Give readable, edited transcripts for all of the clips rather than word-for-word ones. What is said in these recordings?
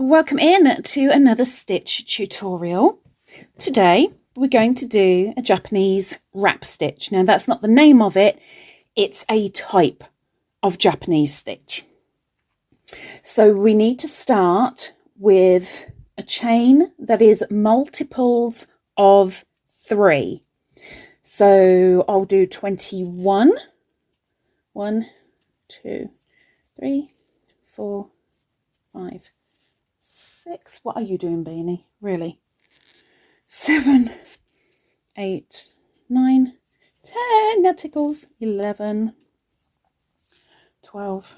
Welcome in to another stitch tutorial. Today we're going to do a Japanese wrap stitch. Now that's not the name of it, it's a type of Japanese stitch. So we need to start with a chain that is multiples of 3. So I'll do 21. 1, 2, 3, 4, 5, 6. What are you doing, Beany? Really? 7, 8, 9, 10. That tickles. 11, 12,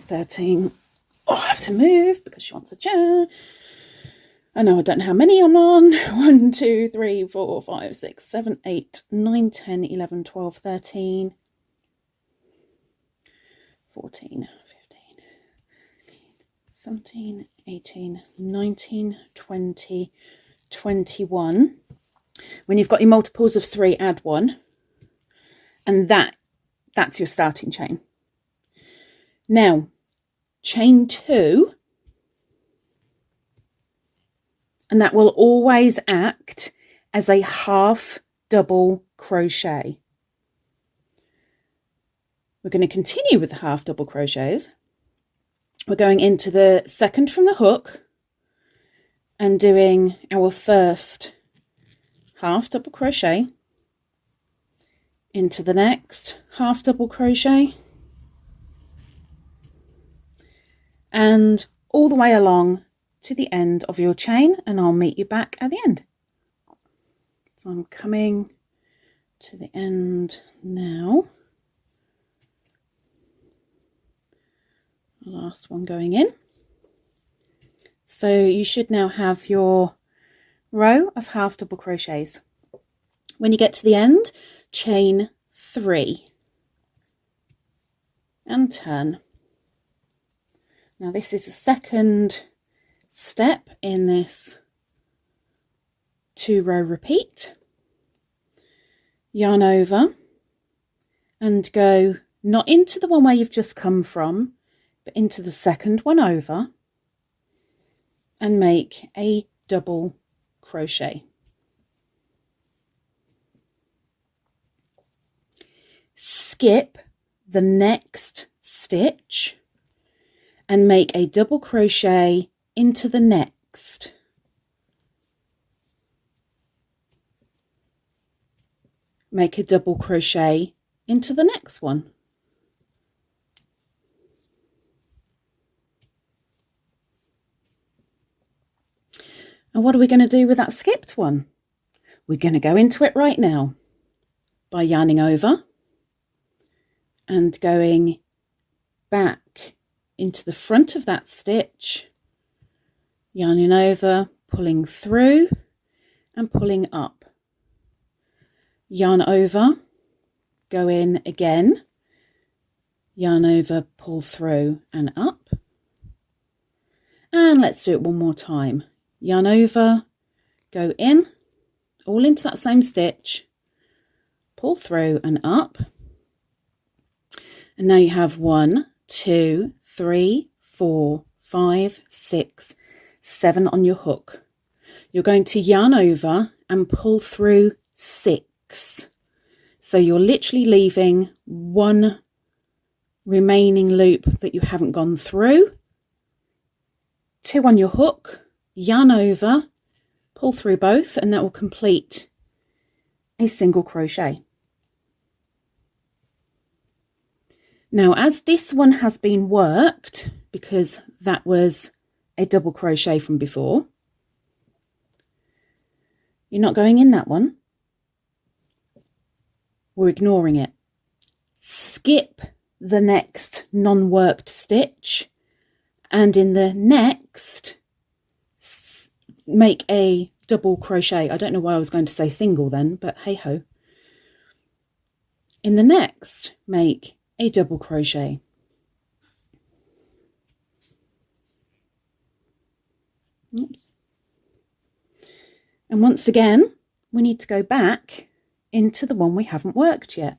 13. Oh, I have to move because she wants a chair. I know, I don't know how many I'm on. 1, 2, 3, 4, 5, 6, 7, 8, 9, 10, 11, 12, 13, 14, 15, 17, 18, 19, 20, 21. When you've got your multiples of 3, add 1. And that's your starting chain. Now, chain 2. And that will always act as a half double crochet. We're going to continue with the half double crochets. We're going into the second from the hook and doing our first half double crochet into the next half double crochet and all the way along to the end of your chain, and I'll meet you back at the end. So I'm coming to the end now. The last one going in. So you should now have your row of half double crochets. When you get to the end, chain 3 and turn. Now this is the second step in this 2-row repeat. Yarn over and go not into the one where you've just come from, but into the second one over and make a double crochet. Skip the next stitch and make a double crochet into the next. Make a double crochet into the next one. And what are we going to do with that skipped one? We're going to go into it right now by yarning over and going back into the front of that stitch, yarning over, pulling through and pulling up. Yarn over, go in again, yarn over, pull through and up. And let's do it one more time. Yarn over, go in, all into that same stitch, pull through and up. And now you have 1, 2, 3, 4, 5, 6, 7 on your hook. You're going to yarn over and pull through 6. So you're literally leaving 1 remaining loop that you haven't gone through. 2 on your hook, yarn over, pull through both, and that will complete a single crochet. Now, as this one has been worked, because that was a double crochet from before, you're not going in that one. We're ignoring it. Skip the next non-worked stitch, and in the next, make a double crochet. I don't know why I was going to say single then, but hey ho. In the next, make a double crochet. Oops. And once again, we need to go back into the one we haven't worked yet.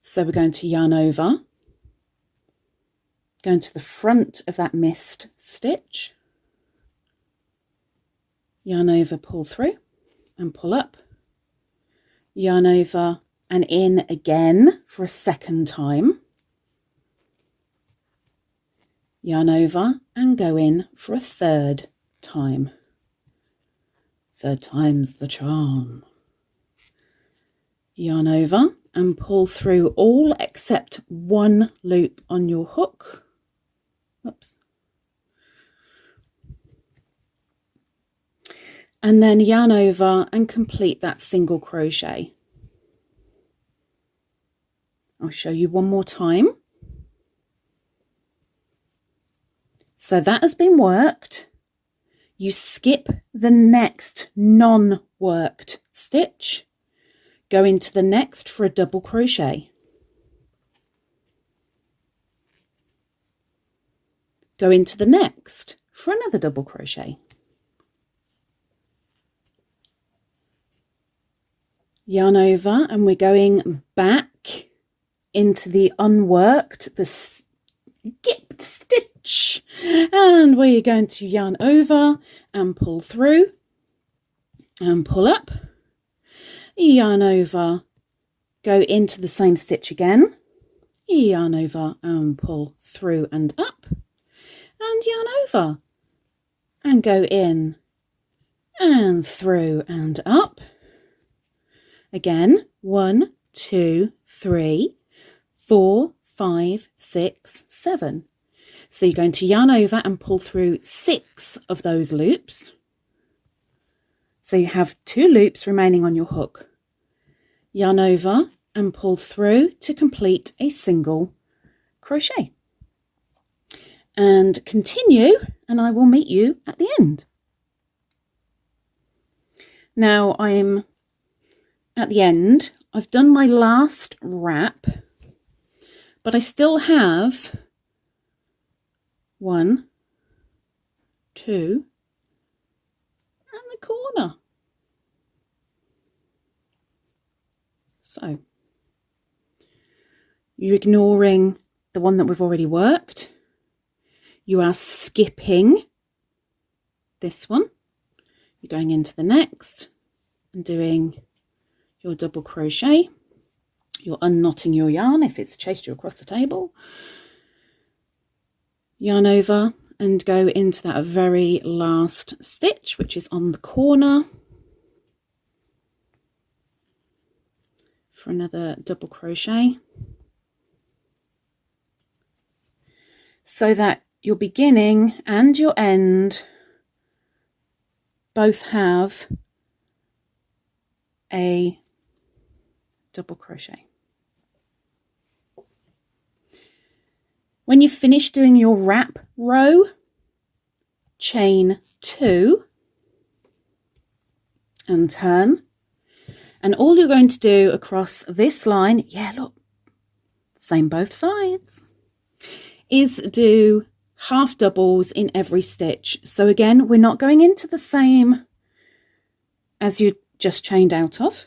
So we're going to yarn over, go into the front of that missed stitch, yarn over, pull through and pull up, yarn over and in again for a second time, yarn over and go in for a third time. Third time's the charm. Yarn over and pull through all except one loop on your hook. Oops. And then yarn over and complete that single crochet. I'll show you one more time. So that has been worked. You skip the next non-worked stitch, go into the next for a double crochet, go into the next for another double crochet, yarn over, and we're going back into the unworked, the skipped stitch, and we're going to yarn over and pull through and pull up, yarn over, go into the same stitch again, yarn over and pull through and up, and yarn over and go in and through and up again. 1, 2, 3, 4, 5, 6, 7. So you're going to yarn over and pull through 6 of those loops. So you have 2 loops remaining on your hook. Yarn over and pull through to complete a single crochet. And continue, and I will meet you at the end. Now I'm at the end. I've done my last wrap, but I still have 1, 2, and the corner. So you're ignoring the one that we've already worked. You are skipping this one. You're going into the next and doing your double crochet. You're unknotting your yarn if it's chased you across the table. Yarn over and go into that very last stitch, which is on the corner, for another double crochet, so that your beginning and your end both have a double crochet. When you finish doing your wrap row, chain 2 and turn. And all you're going to do across this line, yeah, look, same both sides, is do half doubles in every stitch. So again, we're not going into the same as you just chained out of.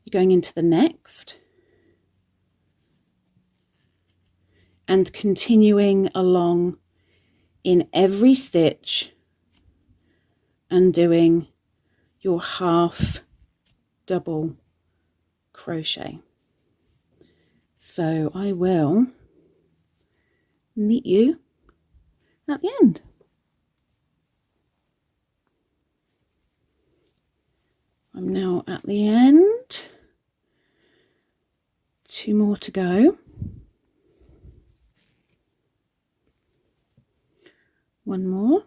You're going into the next and continuing along in every stitch and doing your half double crochet. So I will meet you at the end. I'm now at the end. 2 more to go. 1 more.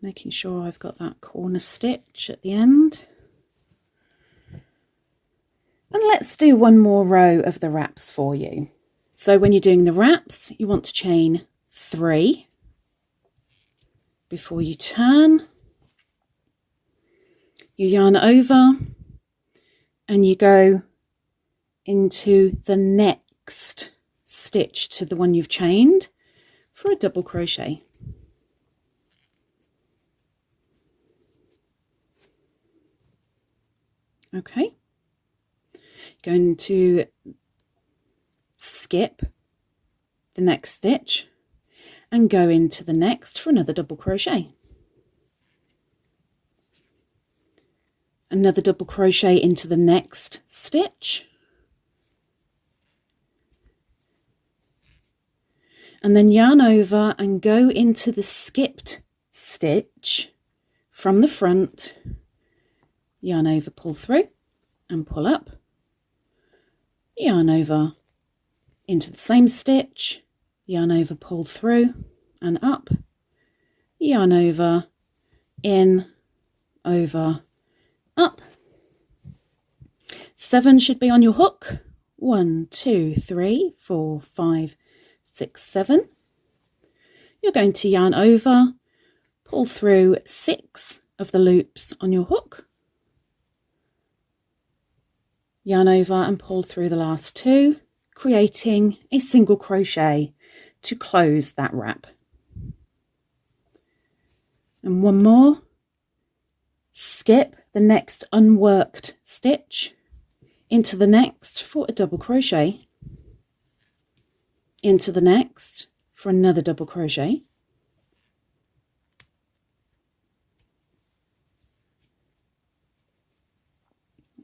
Making sure I've got that corner stitch at the end. And let's do 1 more row of the wraps for you. So when you're doing the wraps, you want to chain 3 before you turn. You yarn over and you go into the next stitch to the one you've chained for a double crochet. Okay, going to skip the next stitch and go into the next for another double crochet. Another double crochet into the next stitch, and then yarn over and go into the skipped stitch from the front, yarn over, pull through and pull up, yarn over into the same stitch, yarn over, pull through and up, yarn over, in, over, up. 7 should be on your hook. 1, 2, 3, 4, 5, 6, 7. You're going to yarn over, pull through 6 of the loops on your hook, yarn over and pull through the last 2, creating a single crochet to close that wrap. And one more, skip the next unworked stitch into the next for a double crochet, into the next for another double crochet,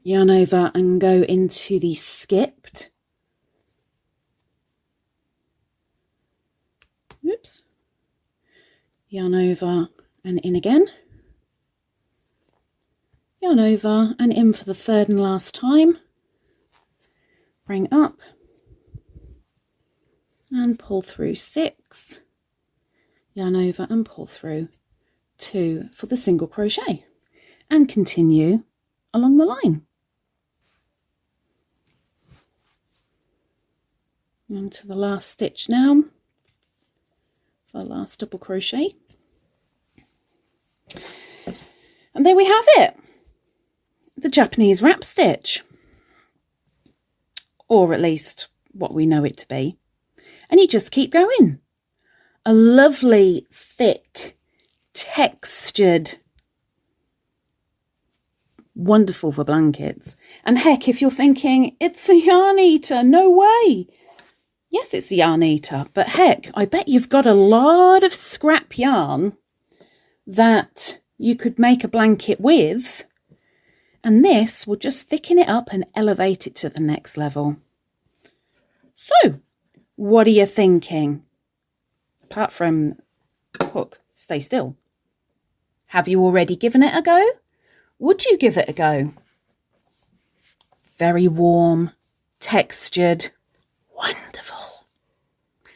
yarn over and go into the skipped, oops, yarn over and in again, yarn over and in for the third and last time, bring up and pull through 6, yarn over and pull through 2 for the single crochet, and continue along the line. And to the last stitch now for the last double crochet. And there we have it, the Japanese wrap stitch, or at least what we know it to be. And you just keep going. A lovely, thick, textured, wonderful for blankets. And heck, if you're thinking, it's a yarn eater, no way. Yes, it's a yarn eater, but heck, I bet you've got a lot of scrap yarn that you could make a blanket with, and this will just thicken it up and elevate it to the next level. So, what are you thinking? Apart from hook, stay still. Have you already given it a go? Would you give it a go? Very warm, textured, wonderful.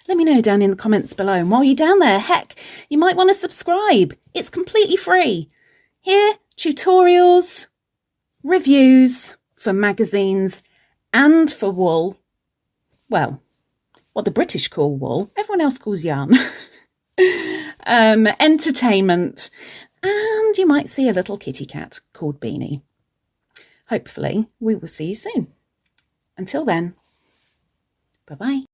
Let me know down in the comments below. And while you're down there, heck, you might want to subscribe. It's completely free. Here, tutorials, reviews for magazines and for wool. Well, what the British call wool, everyone else calls yarn. Entertainment, and you might see a little kitty cat called Beany. Hopefully, we will see you soon. Until then, bye-bye.